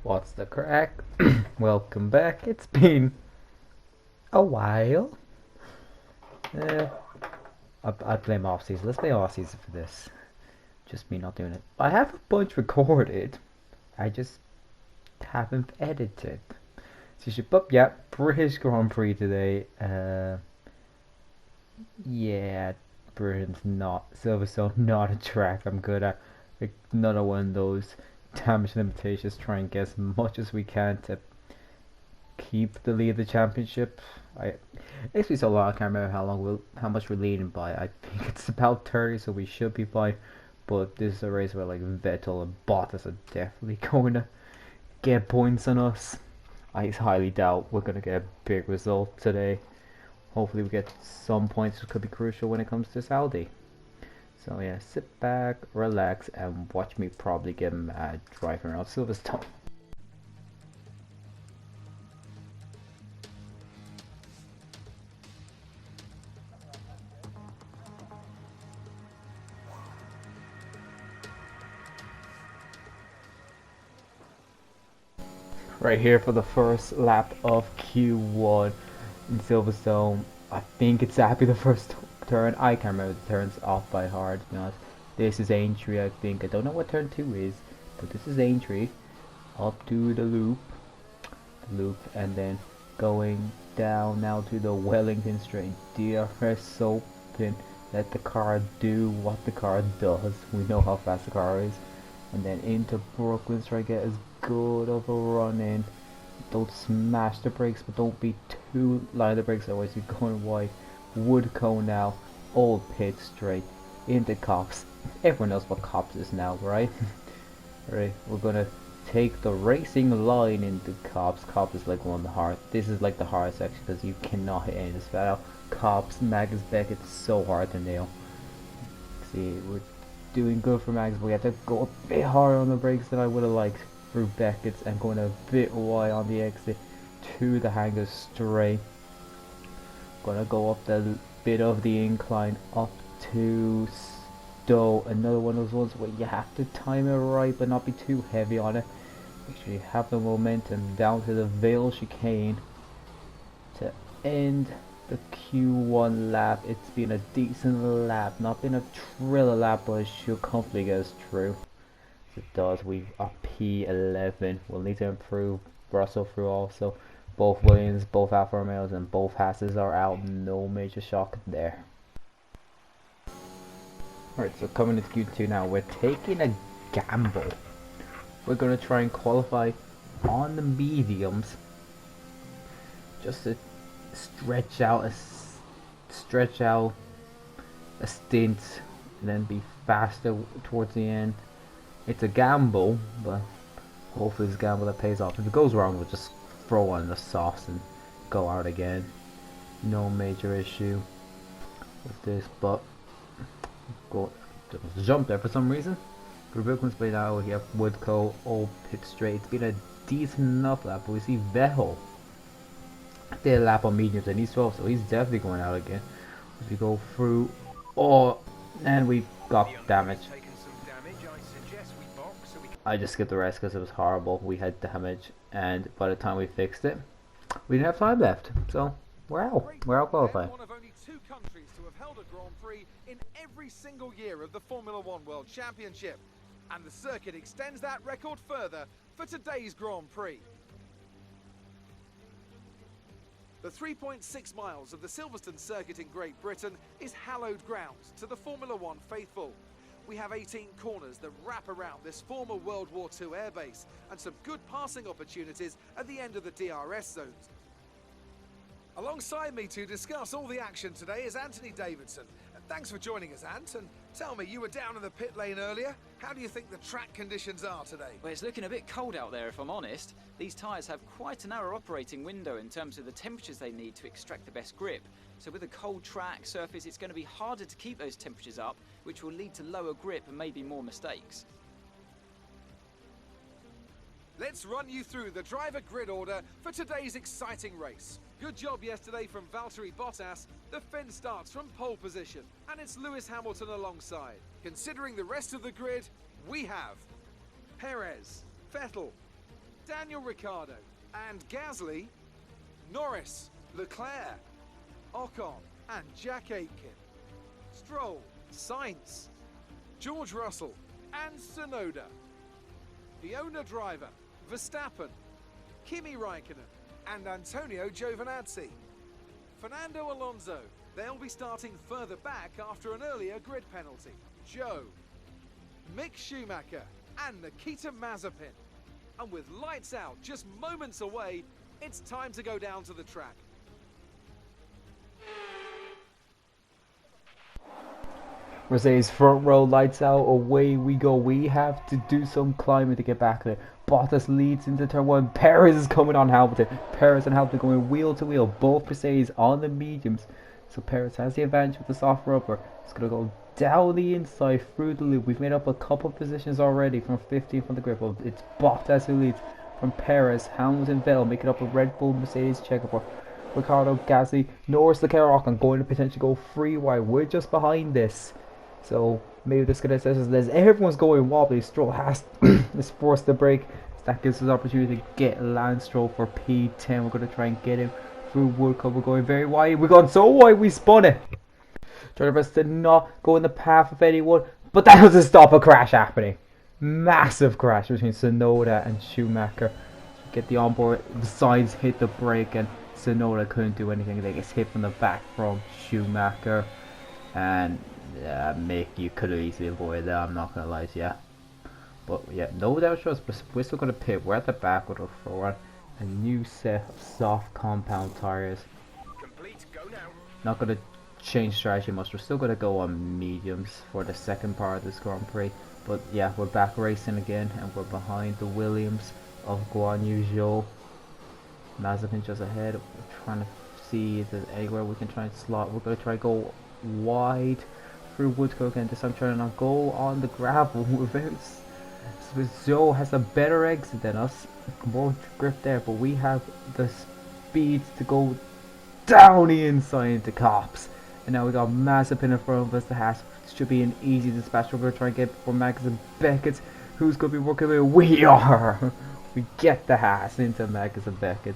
What's the crack? Welcome back. It's been a while. Uh, I'd blame off-season. Let's blame off-season for this. Just me not doing it. I have a bunch recorded. I just haven't edited. So you should, but yeah, British Grand Prix today. Yeah, Britain's not Silverstone, not a track I'm good at. Like another one of those damage limitations. Try and get as much as we can to keep the lead of the championship. It's been so long I can't remember how much we're leading by. I think it's about 30, so we should be fine. But this is a race where like Vettel and Bottas are definitely going to get points on us. I highly doubt we're going to get a big result today. Hopefully we get some points, which could be crucial when it comes to Saudi. So yeah, sit back, relax, and watch me probably get mad driving around Silverstone. Right here for the first lap of Q1 in Silverstone. I think it's happy the first turn. I can't remember the turns off by heart, to be honest. This is Aintree, I think. I don't know what turn 2 is, but this is Aintree. Up to the loop, and then going down now to the Wellington straight. DRS open. Let the car do what the car does. We know how fast the car is. And then into Brooklyn, try to get as good of a run in. Don't smash the brakes, but don't be too light on the brakes, otherwise you're going wide. Woodco now, old pit straight into Cops. Everyone knows what Cops is now, right? Right, we're gonna take the racing line into Cops. Cops is like one of the hard. This is like the hard section because you cannot hit any of this flat out. Cops, Magnus Beck, it's so hard to nail. See, we're doing good for Max, but we have to go a bit harder on the brakes than I would have liked through Beckett's, and going a bit wide on the exit to the hangar straight. Gonna go up the bit of the incline up to Stowe. Another one of those ones where you have to time it right but not be too heavy on it. Make sure you have the momentum down to the Vale chicane to end the Q1 lap. It's been a decent lap, not been a thriller lap, but it should comfortably get us through. It does. We are P11. We'll need to improve Russell through also. Both Williams, both Alfa Romeos, and both Hasses are out. No major shock there. Alright, so coming into Q2 now, we're taking a gamble. We're going to try and qualify on the mediums, just to stretch out a stint, and then be faster towards the end. It's a gamble, but hopefully it's a gamble that pays off. If it goes wrong, we'll just throw on the softs and go out again. No major issue with this, but go jump there for some reason. For Brooklyn's played out, we have Woodco, old pit straight. It's been a decent enough lap, but we see Vettel did a lap on mediums and he's 12, so he's definitely going out again. As we go through, and we got damage. I just skipped the rest because it was horrible. We had damage, and by the time we fixed it, we didn't have time left. So we're out. We're out qualified. One of only 2 countries to have held a Grand Prix in every single year of the Formula 1 World Championship, and the circuit extends that record further for today's Grand Prix. The 3.6 miles of the Silverstone circuit in Great Britain is hallowed ground to the Formula 1 faithful. We have 18 corners that wrap around this former World War II airbase, and some good passing opportunities at the end of the DRS zones. Alongside me to discuss all the action today is Anthony Davidson. Thanks for joining us, Ant, and tell me, you were down in the pit lane earlier. How do you think the track conditions are today? Well, it's looking a bit cold out there, if I'm honest. These tyres have quite a narrow operating window in terms of the temperatures they need to extract the best grip. So with a cold track surface, it's going to be harder to keep those temperatures up, which will lead to lower grip and maybe more mistakes. Let's run you through the driver grid order for today's exciting race. Good job yesterday from Valtteri Bottas. The Finn starts from pole position, and it's Lewis Hamilton alongside. Considering the rest of the grid, we have Perez, Vettel, Daniel Ricciardo and Gasly, Norris, Leclerc, Ocon and Jack Aitken, Stroll, Sainz, George Russell and Tsunoda, the owner driver, Verstappen, Kimi Raikkonen and Antonio Giovinazzi, Fernando Alonso, they'll be starting further back after an earlier grid penalty, Joe, Mick Schumacher and Nikita Mazepin. And with lights out just moments away, it's time to go down to the track. Mercedes front row, lights out, away we go. We have to do some climbing to get back there. Bottas leads into turn 1. Perez is coming on Hamilton. Perez and Hamilton going wheel to wheel. Both Mercedes on the mediums. So Perez has the advantage with the soft rubber. He's going to go down the inside through the loop. We've made up a couple of positions already from 15 from the grip. It's Bottas who leads from Perez. Hamilton, Vettel making up a Red Bull Mercedes checkerboard. Ricciardo, Gasly, Norris, Leclerc, Ocon going to potentially go free wide. We're just behind this. So maybe this could assess this. Everyone's going wobbly. Stroll has is forced to brake. So that gives us opportunity to get Lance Stroll for P10. We're going to try and get him through Woodcock. We're going very wide. We've gone so wide we spun it. Trying our best to not go in the path of anyone, but that doesn't stop a crash happening. Massive crash between Tsunoda and Schumacher. Get the onboard. The sides hit the brake and Tsunoda couldn't do anything. They get hit from the back from Schumacher. And Mick, you could have easily avoided that, I'm not going to lie to you. But yeah, no doubt shows, but we're still going to pit. We're at the back with our forward. A new set of soft compound tires. Complete, go now. Not going to change strategy much. We're still going to go on mediums for the second part of this Grand Prix. But yeah, we're back racing again, and we're behind the Williams of Guan Yu Zhou. Mazepin just ahead. We're trying to see if there's anywhere we can try and slot. We're going to try to go wide through Woodcock, and this I'm trying to not go on the gravel. Zhou has a better exit than us, more grip there, but we have the speed to go down the inside into cops. And now we got Mazepin in front of us. The Haas should be an easy dispatch. We're going to try and get for Max and Beckett. Who's going to be working with? We are! We get the Haas into Max and Beckett.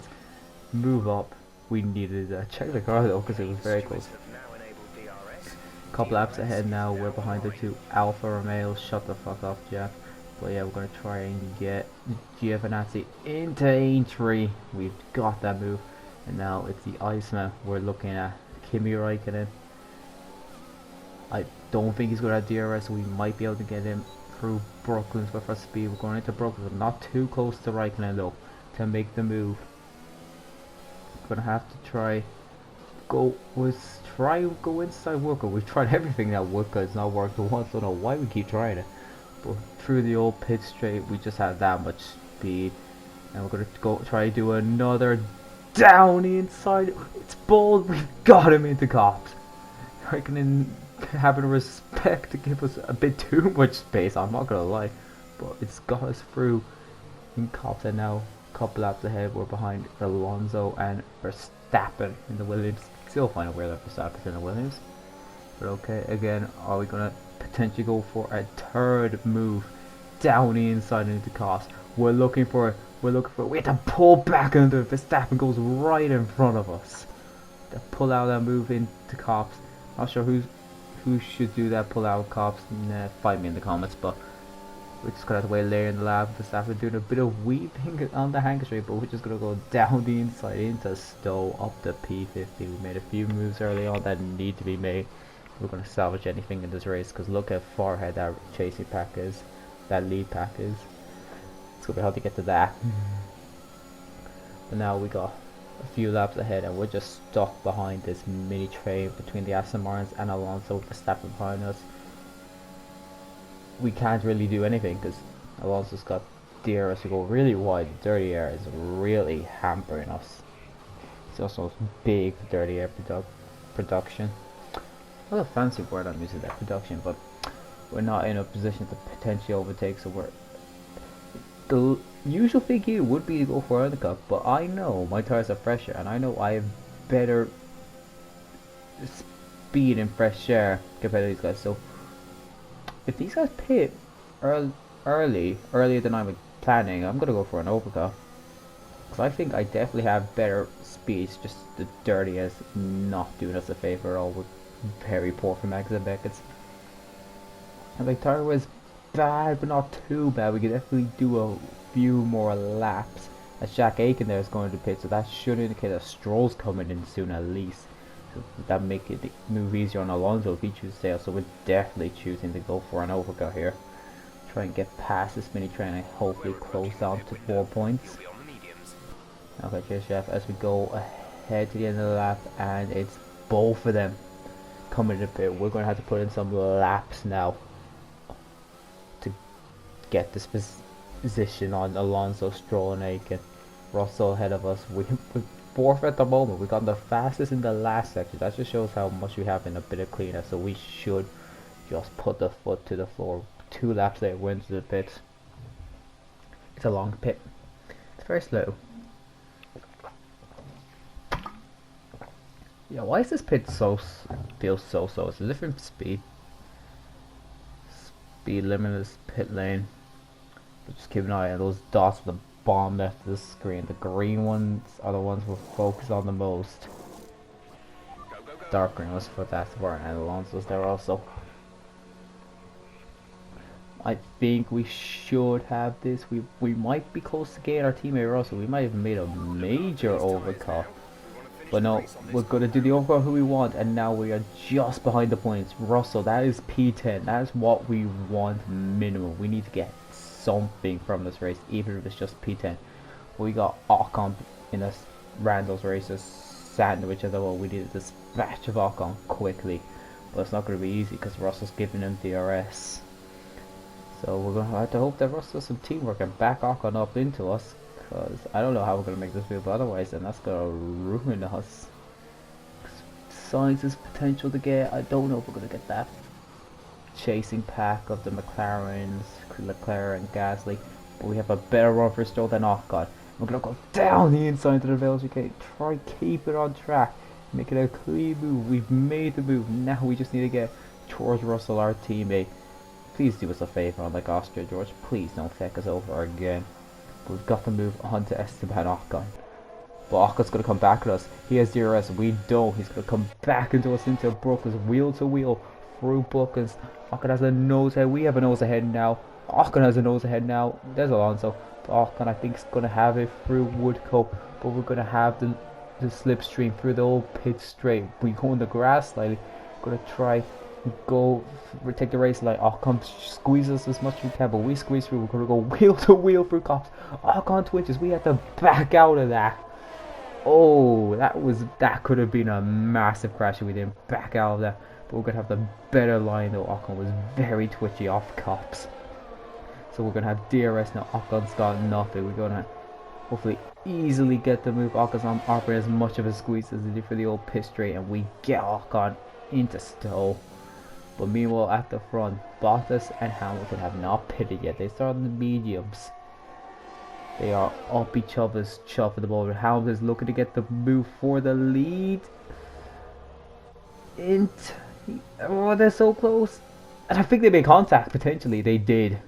Move up. We needed to check the car though, because it was very close. Couple laps ahead now. We're behind the two Alfa Romeos. Shut the fuck up, Jeff. But yeah, we're going to try and get Giovinazzi into Aintree. We've got that move. And now it's the Iceman we're looking at. Kimi Raikkonen. I don't think he's going to have DRS, so we might be able to get him through Brooklyn's with our speed. We're going into Brooklyn, but not too close to Raikkonen though to make the move. Gonna have to try go inside Woodcock. We've tried everything that Woodcock has not worked once. I don't know why we keep trying it. But through the old pit straight, we just have that much speed, and we're gonna go try to do another down the inside. It's bold. We've got him into cops. Raikkonen having respect to give us a bit too much space. I'm not gonna lie, but it's got us through in cops, and now a couple laps ahead we're behind Alonso and Verstappen in the Williams. Still find out where that Verstappen's in the Williams, but okay. Again, are we gonna potentially go for a third move down the inside into cops? We're looking for it. We have to pull back under it. Verstappen goes right in front of us. To pull out that move into cops. Not sure who should do that pull out cops. Nah, fight me in the comments, but we're just gonna have to wait later in the lab. Verstappen doing a bit of weaving on the hang straight, but we're just gonna go down the inside into Stowe up the P50. We made a few moves early on that need to be made. We're gonna salvage anything in this race, because look how far ahead that chasing pack is, that lead pack is. It's gonna be hard to get to that. But now we got a few laps ahead, and we're just stuck behind this mini train between the Aston Martins and Alonso with Verstappen behind us. We can't really do anything because Alonso's got DRS to go really wide. The dirty air is really hampering us. It's also big dirty air production. What a fancy word I'm using there, production, but we're not in a position to potentially overtake, so the usual thing here would be to go for undercut, but I know my tires are fresher, and I know I have better speed and fresh air compared to these guys. So if these guys pit earlier than I would planning, I'm gonna go for an overcut. Because I think I definitely have better speeds, just the dirty is not doing us a favor at all with very poor from Max and Beckett's. And like tire was bad, but not too bad. We could definitely do a few more laps. As Jack Aiken there is going to pit, so that should indicate that Stroll's coming in soon at least. So that make it move easier on Alonso if he chooses to stay out. So we're definitely choosing to go for an overcut here. Try and get past this mini train and hopefully close down to 4 points. Okay, cheers Chef, as we go ahead to the end of the lap, and it's both of them coming to pit. We're going to have to put in some laps now to get this position on Alonso, Stroll and Aiken. Russell ahead of us. We're fourth at the moment. We got the fastest in the last section. That just shows how much we have in a bit of cleanup. So we should just put the foot to the floor. 2 laps there, we're into the pits. It's a long pit. It's very slow. Yeah, why is this pit feels so slow? It's a different speed limit in this pit lane. But just keep an eye on those dots at the bottom left of the screen. The green ones are the ones we're focused on the most. Dark green was for that part, and Alonso's there also. I think we should have this. We might be close to getting our teammate Russell. We might have made a major overcut. But no, we're going to do the overall who we want, and now we are just behind the points. Russell, that is P10. That is what we want minimum. We need to get something from this race, even if it's just P10. We got Ocon in a Randall's races sandwich, although we need to dispatch of Ocon quickly. But it's not going to be easy because Russell's giving him DRS. So we're going to have to hope that Russell does some teamwork and back Ocon up into us. Because I don't know how we're going to make this move otherwise, then that's going to ruin us. Sainz is potential to get. I don't know if we're going to get that chasing pack of the McLarens, Leclerc and Gasly. But we have a better run for Stroll than Ocon. We're going to go down the inside to the Belgian. Try keep it on track. Make it a clean move. We've made the move. Now we just need to get George Russell, our teammate. Please do us a favour, unlike Austria, George. Please don't feck us over again. We've got to move on to Esteban Ocon. But Ocon's going to come back at us. He has DRS. We don't. He's going to come back into us into Brooklands. Wheel to wheel through Brooklands. Ocon has a nose ahead. We have a nose ahead now. Ocon has a nose ahead now. There's Alonso. Ocon, I think, is going to have it through Woodcote. But we're going to have the slipstream through the old pit straight. We go in the grass slightly. Going to try take the race line. Ocon squeeze us as much as we can, but we squeeze through. We're going to go wheel to wheel through cops. Ocon twitches. We had to back out of that. Oh, that could have been a massive crash if we didn't back out of that. But we're going to have the better line though. Ocon was very twitchy off cops. So we're going to have DRS now. Ocon's got nothing. We're going to hopefully easily get the move. Ocon's on operating as much of a squeeze as he did for the old pit straight, and we get Ocon into Stowe. But meanwhile at the front, Bottas and Hamilton have not pitted yet. They started the mediums. They are up each other's chuff at the moment. Hamilton's looking to get the move for the lead. Oh, they're so close. And I think they made contact, potentially. They did.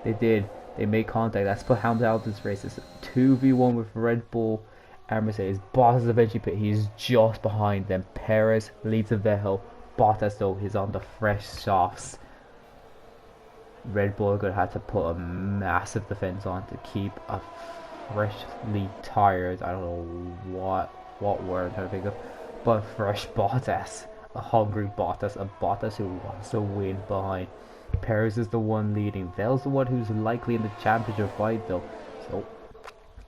They made contact. That's put Hamilton out of this race. It's 2v1 with Red Bull and Mercedes. Bottas eventually pit. He's just behind them. Perez leads the Vettel. Bottas though, he's on the fresh softs. Red Bull are going to have to put a massive defense on to keep a freshly tired, I don't know what word I'm trying to think of, but fresh Bottas. A hungry Bottas, a Bottas who wants to win behind. Perez is the one leading. Vettel's the one who's likely in the championship fight though. So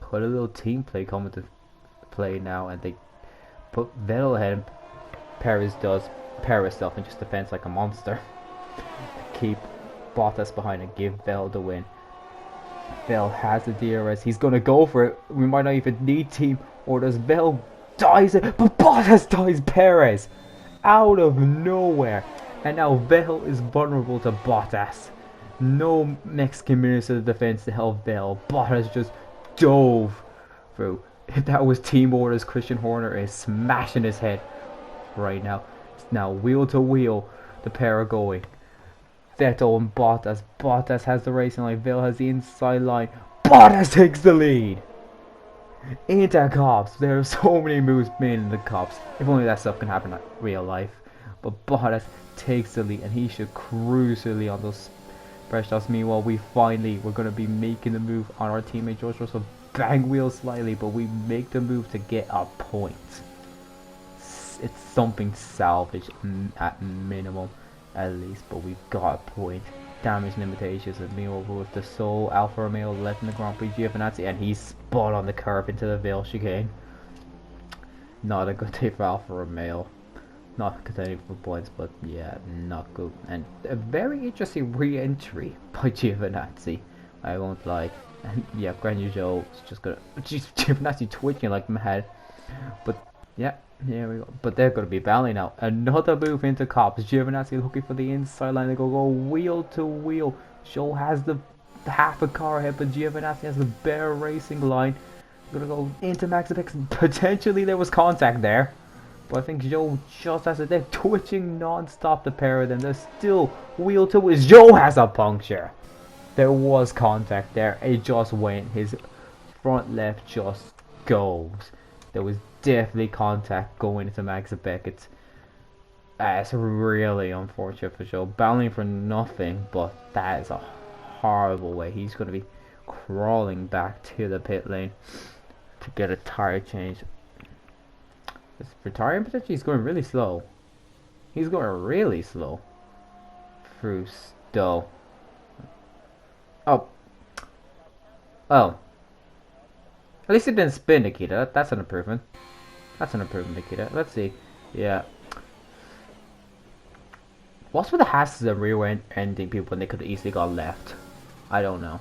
quite a little team play coming to play now, and they put Vettel ahead. Perez does Perez stuff and just defends like a monster to keep Bottas behind and give Vettel the win. Vettel has the DRS. He's going to go for it. We might not even need team orders. Vettel dies it, but Bottas dies Perez out of nowhere. And now Vettel is vulnerable to Bottas. No Mexican Minister of Defense to help Vettel. Bottas just dove through. If that was team orders, Christian Horner is smashing his head right now. Now wheel to wheel, the pair are going. Vettel and Bottas. Bottas has the racing line. Vettel has the inside line. Bottas takes the lead. Into cops. There are so many moves made in the cops. If only that stuff can happen in real life. But Bottas takes the lead, and he should cruise the lead on those pressures. Meanwhile, we're going to be making the move on our teammate George Russell. Bang wheel slightly, but we make the move to get a point. It's something salvage at minimum, at least, but we've got a point. Damage limitations, and meanwhile with the sole Alfa Romeo left in the Grand Prix, Giovinazzi, and he's spot on the curve into the Vale chicane. Not a good day for Alfa Romeo. Not contending for points, but yeah, not good. And a very interesting re-entry by Giovinazzi, I won't lie. And yeah, Grand Joe is just gonna Giovinazzi twitching like mad. But yeah, here we go. But they're gonna be battling now. Another move into cops. Giovinazzi looking for the inside line. They go wheel to wheel. Joe has the half a car ahead, but Giovinazzi has the bare racing line. Gonna go into Max Apex. Potentially there was contact there. But I think Joe just has it. They're twitching non-stop, the pair of them. They're still wheel to wheel. Joe has a puncture. There was contact there. It just went. His front left just goes. There was definitely contact going into Max Beckett. That's really unfortunate for Joe. Battling for nothing, but that is a horrible way. He's going to be crawling back to the pit lane to get a tire change. For tire potentially, he's going really slow. He's going really slow through Stowe. Oh. At least it didn't spin, Nikita. That's an improvement. That's an improvement, Nikita. Let's see. Yeah. What's with the Hasses and rear ending people when they could have easily gone left? I don't know.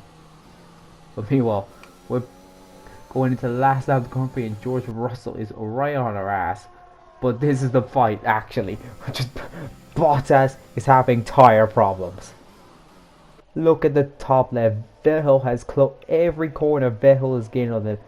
But meanwhile, we're going into the last lap of the Grand Prix, and George Russell is right on our ass. But this is the fight, actually. Just Bottas is having tire problems. Look at the top left. Vettel has closed every corner. Vettel is gaining on it.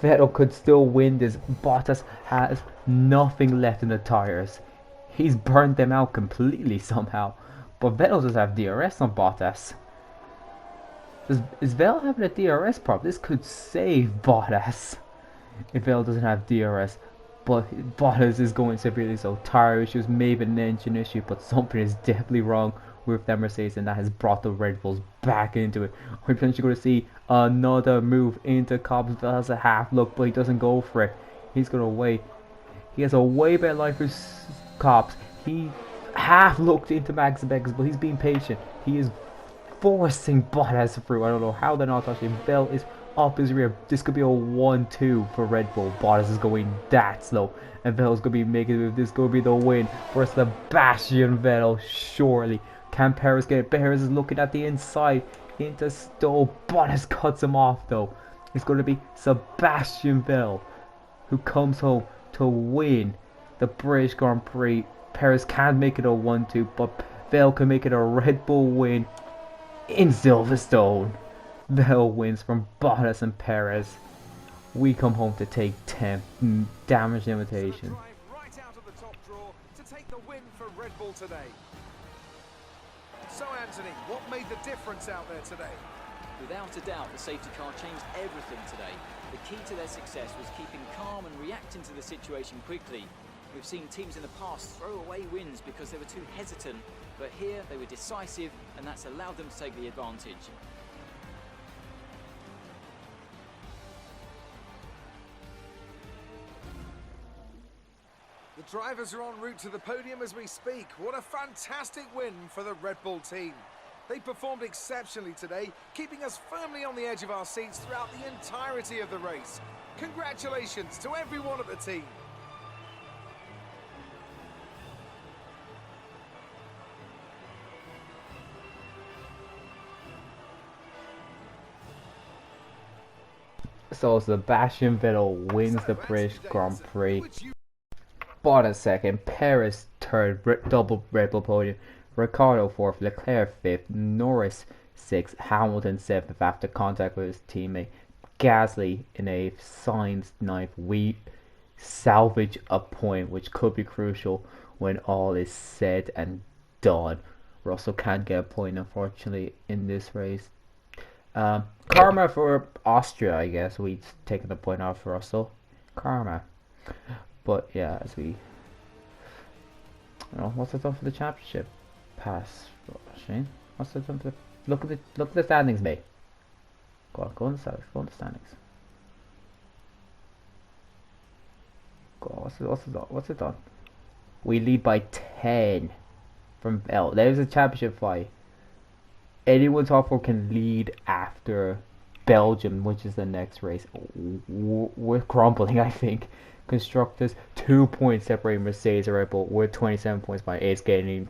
Vettel could still win this. Bottas has nothing left in the tires. He's burnt them out completely somehow. But Vettel does have DRS on Bottas. Is Vettel having a DRS problem? This could save Bottas if Vettel doesn't have DRS. But Bottas is going severely, so tire issues, maybe an engine issue, but something is definitely wrong with that Mercedes, and that has brought the Red Bulls back into it. We're potentially going to see another move into Cobbs. Vettel has a half look, but he doesn't go for it. He's going to wait. He has a way better life for Cobbs. He half looked into Max Beckers, but he's being patient. He is forcing Bottas through. I don't know how they're not touching. Vettel is up his rear. This could be a 1-2 for Red Bull. Bottas is going that slow, and Vettel's going to be making it. This is going to be the win for Sebastian Vettel, surely. Can Perez get it? Perez is looking at the inside into Stowe. Bottas cuts him off though. It's going to be Sebastian Vettel who comes home to win the British Grand Prix. Perez can't make it a 1-2, but Vettel can make it a Red Bull win in Silverstone. Vettel wins from Bottas and Perez. We come home to take 10 damage limitation. Right out of the top draw to take the win for Red Bull today. So Anthony, what made the difference out there today? Without a doubt, the safety car changed everything today. The key to their success was keeping calm and reacting to the situation quickly. We've seen teams in the past throw away wins because they were too hesitant, but here they were decisive, and that's allowed them to take the advantage. The drivers are en route to the podium as we speak. What a fantastic win for the Red Bull team. They performed exceptionally today, keeping us firmly on the edge of our seats throughout the entirety of the race. Congratulations to everyone at the team. So Sebastian Vettel wins the British Grand Prix. Bottas second, Perez third, double Red Bull podium, Ricciardo fourth, Leclerc fifth, Norris sixth, Hamilton seventh after contact with his teammate, Gasly in eighth, Sainz ninth. We salvage a point which could be crucial when all is said and done. Russell can't get a point, unfortunately, in this race. Karma for Austria, I guess. We've taken the point off for Russell. Karma. But yeah, as we... what's it done for the championship? Pass, Shane. What's it done for the... Look at the standings, mate. Go on the standings. Go on the standings. Go on, what's it done? We lead by 10 from L. There's a championship fight. Anyone top 4 can lead after Belgium, which is the next race. We're crumbling, I think. Constructors, 2 points separating Mercedes and Red Bull. We're 27 points by 8 gaining